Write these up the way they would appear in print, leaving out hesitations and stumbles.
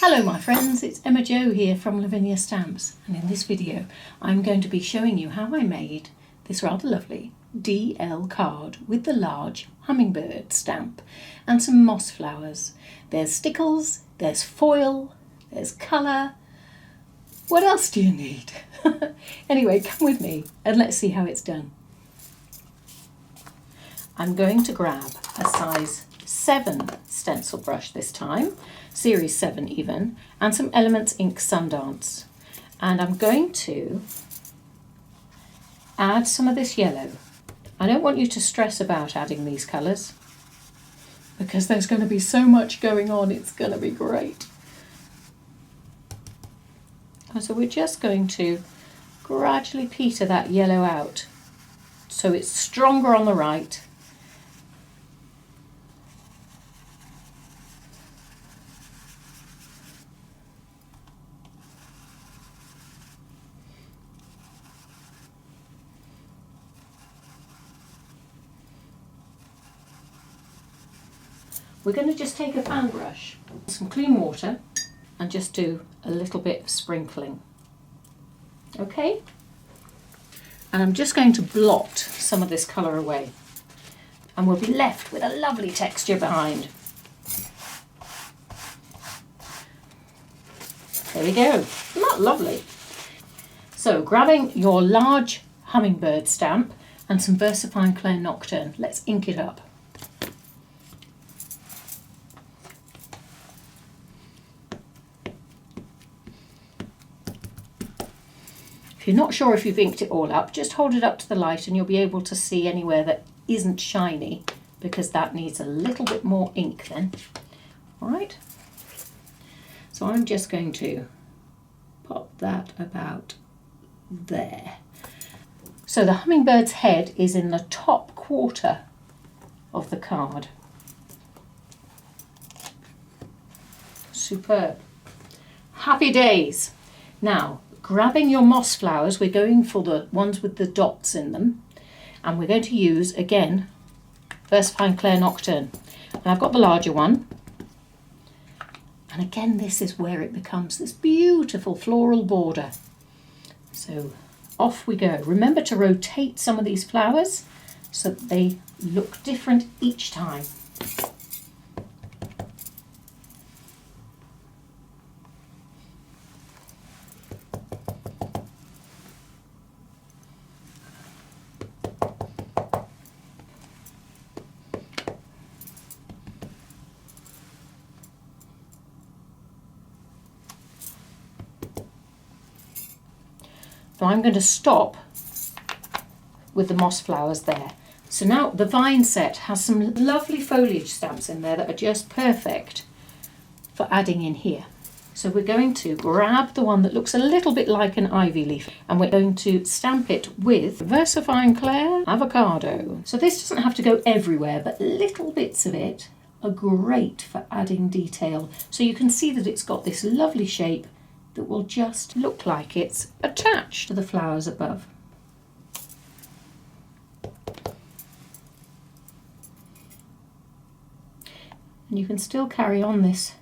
Hello my friends, it's Emma Jo here from Lavinia Stamps, and in this video I'm going to be showing you how I made this rather lovely DL card with the large hummingbird stamp and some moss flowers. There's stickles, there's foil, there's colour. What else do you need? Anyway, come with me and let's see how it's done. I'm going to grab a size 7 stencil brush this time, series 7 even, and some Elements Ink Sundance, and I'm going to add some of this yellow. I don't want you to stress about adding these colours because there's going to be so much going on, it's going to be great. And so we're just going to gradually peter that yellow out so it's stronger on the right. We're going to just take a fan brush, some clean water, and just do a little bit of sprinkling. Okay? And I'm just going to blot some of this colour away, and we'll be left with a lovely texture behind. There we go. Isn't that lovely? So, grabbing your large hummingbird stamp and some VersaFine Clair Nocturne, let's ink it up. If you're not sure if you've inked it all up, just hold it up to the light and you'll be able to see anywhere that isn't shiny, because that needs a little bit more ink then. All right, so I'm just going to pop that about there. So the hummingbird's head is in the top quarter of the card. Superb. Happy days. Now, grabbing your moss flowers, we're going for the ones with the dots in them, and we're going to use, again, VersaFine Clair Nocturne. And I've got the larger one, and again this is where it becomes this beautiful floral border. So off we go. Remember to rotate some of these flowers so that they look different each time. So I'm going to stop with the moss flowers there. So now the vine set has some lovely foliage stamps in there that are just perfect for adding in here. So we're going to grab the one that looks a little bit like an ivy leaf, and we're going to stamp it with VersaFine Clair Avocado. So this doesn't have to go everywhere, but little bits of it are great for adding detail. So you can see that it's got this lovely shape that will just look like it's attached to the flowers above. And you can still carry on this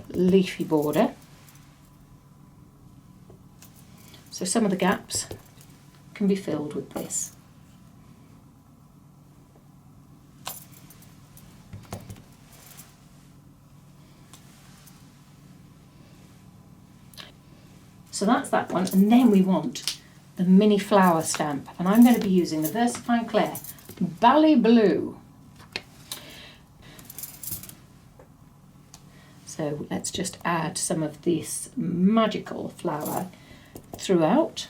leafy border. So some of the gaps can be filled with this. So that's that one, and then we want the mini flower stamp, and I'm going to be using the VersaFine Clair Bally Blue. So let's just add some of this magical flower throughout.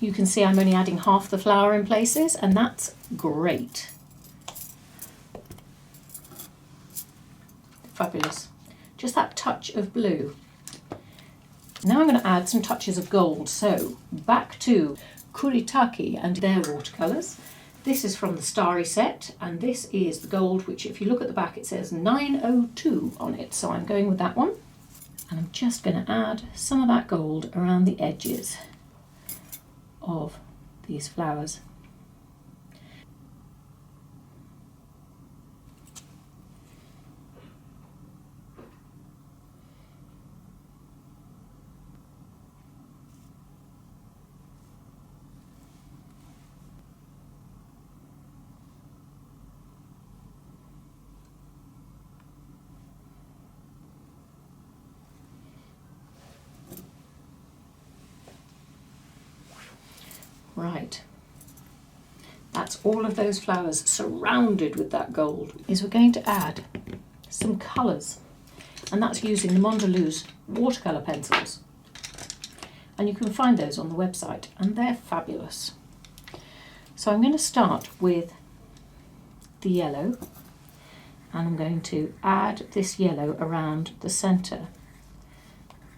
You can see I'm only adding half the flower in places, and that's great. Fabulous. Just that touch of blue. Now I'm going to add some touches of gold. So back to Kuritake and their watercolours. This is from the Starry set, and this is the gold, which if you look at the back it says 902 on it. So I'm going with that one. And I'm just going to add some of that gold around the edges of these flowers. Right, that's all of those flowers surrounded with that gold. Is we're going to add some colours, and that's using the Mondeluz watercolour pencils. And you can find those on the website, and they're fabulous. So I'm going to start with the yellow, and I'm going to add this yellow around the centre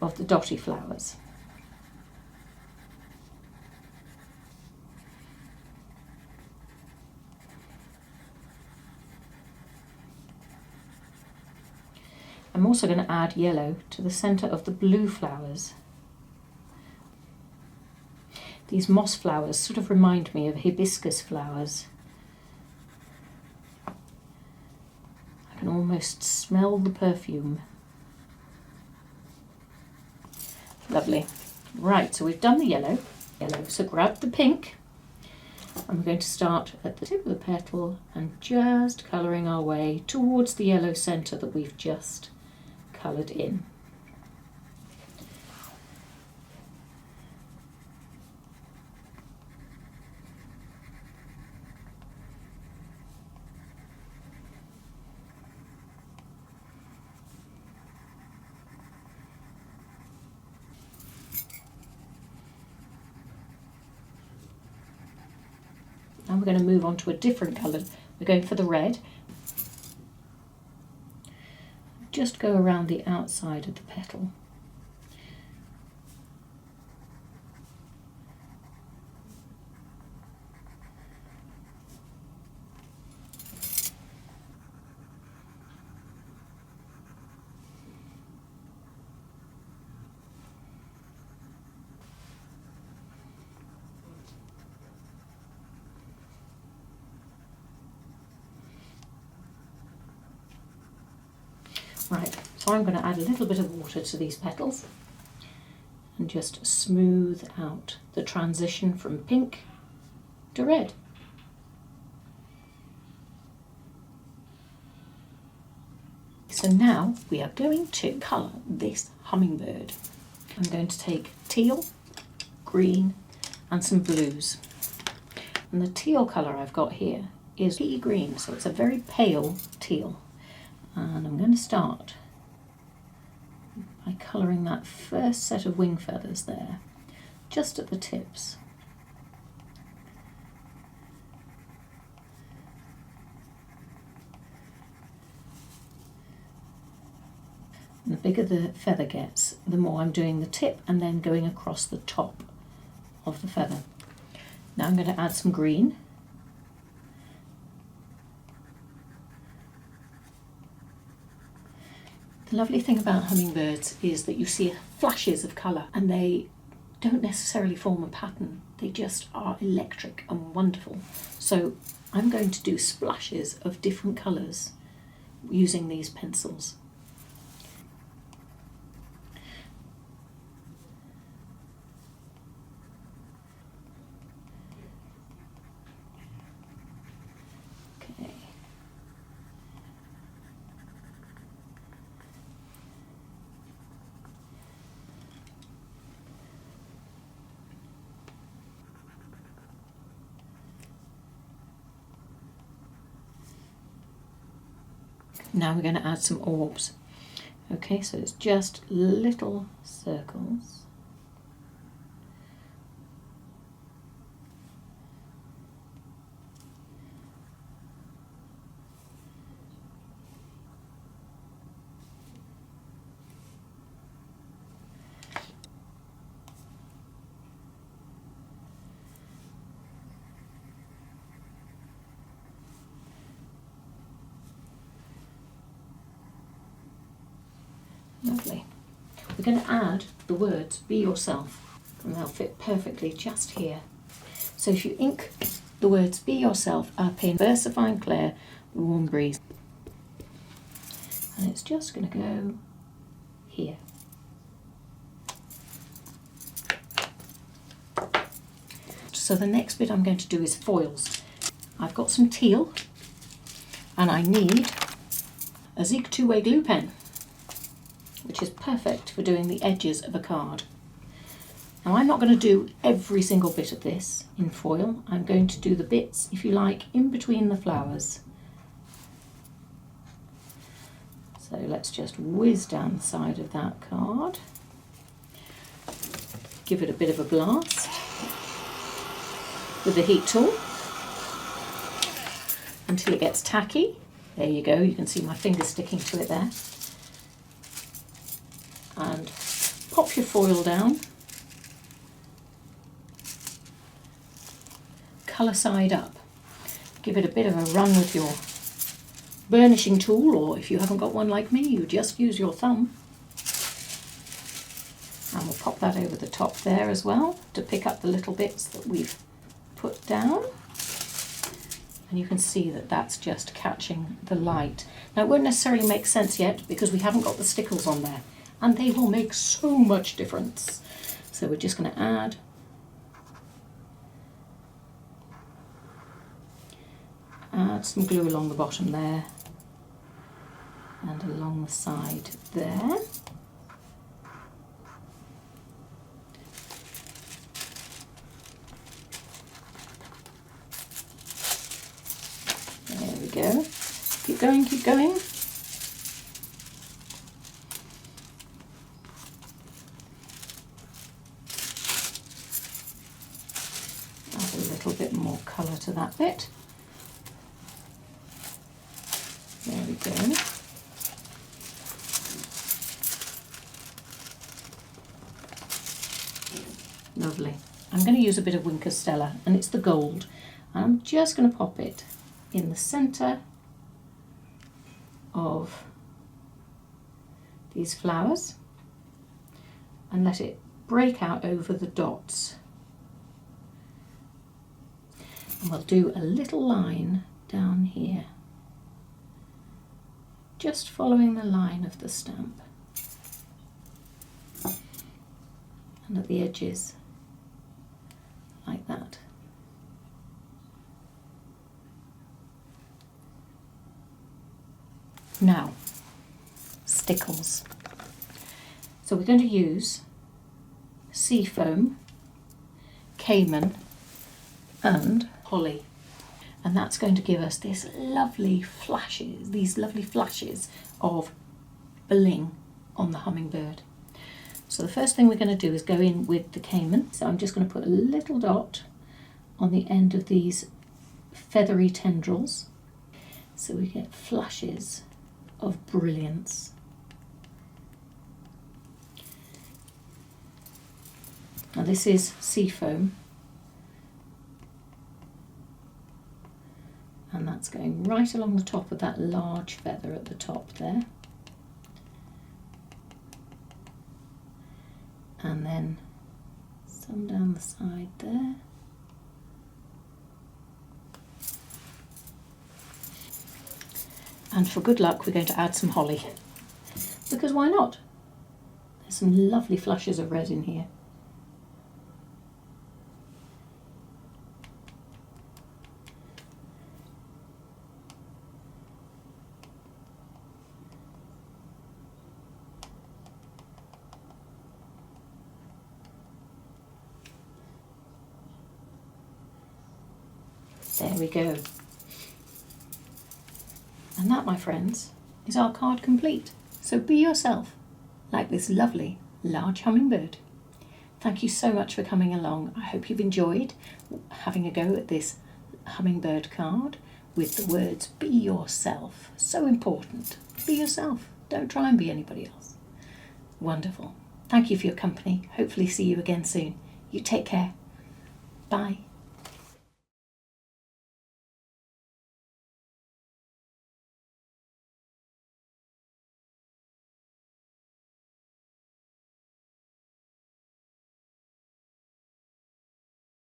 of the dotty flowers. I'm also going to add yellow to the centre of the blue flowers. These moss flowers sort of remind me of hibiscus flowers. I can almost smell the perfume. Lovely. Right, so we've done the yellow. So grab the pink. I'm going to start at the tip of the petal and just colouring our way towards the yellow centre that we've just coloured in. Now we're going to move on to a different colour. We're going for the red. Just go around the outside of the petal. Right, so I'm going to add a little bit of water to these petals and just smooth out the transition from pink to red. So now we are going to colour this hummingbird. I'm going to take teal, green and some blues. And the teal colour I've got here is pea green, so it's a very pale teal. And I'm going to start by colouring that first set of wing feathers there, just at the tips. And the bigger the feather gets, the more I'm doing the tip and then going across the top of the feather. Now I'm going to add some green. The lovely thing about hummingbirds is that you see flashes of colour and they don't necessarily form a pattern. They just are electric and wonderful. So I'm going to do splashes of different colours using these pencils. Okay. Now we're going to add some orbs. Okay, so it's just little circles. Lovely. We're going to add the words "Be Yourself" and they'll fit perfectly just here. So if you ink the words "Be Yourself" up in VersaFine Clair Warm Breeze, and it's just going to go here. So the next bit I'm going to do is foils. I've got some teal and I need a Zig two-way glue pen, which is perfect for doing the edges of a card. Now I'm not going to do every single bit of this in foil. I'm going to do the bits, if you like, in between the flowers. So let's just whiz down the side of that card. Give it a bit of a blast with the heat tool until it gets tacky. There you go, you can see my finger sticking to it there. And pop your foil down. Colour side up. Give it a bit of a run with your burnishing tool, or if you haven't got one like me, you just use your thumb. And we'll pop that over the top there as well to pick up the little bits that we've put down. And you can see that that's just catching the light. Now it won't necessarily make sense yet because we haven't got the stickles on there, and they will make so much difference. So we're just going to add some glue along the bottom there and along the side there. There we go. Keep going, keep going. Add a little bit more colour to that bit. There we go. Lovely. I'm going to use a bit of Winker Stella, and it's the gold. I'm just going to pop it in the centre of these flowers and let it break out over the dots. And we'll do a little line down here, just following the line of the stamp, and at the edges like that. Now, stickles. So we're going to use sea foam, cayman and holly. And that's going to give us these lovely flashes of bling on the hummingbird. So the first thing we're going to do is go in with the cayman. So I'm just going to put a little dot on the end of these feathery tendrils, so we get flashes of brilliance. Now this is sea foam, and that's going right along the top of that large feather at the top there, and then some down the side there. And for good luck, we're going to add some holly, because why not? There's some lovely flushes of red in here. There we go. And that, my friends, is our card complete. So be yourself, like this lovely large hummingbird. Thank you so much for coming along. I hope you've enjoyed having a go at this hummingbird card with the words be yourself. So important. Be yourself. Don't try and be anybody else. Wonderful. Thank you for your company. Hopefully see you again soon. You take care. Bye.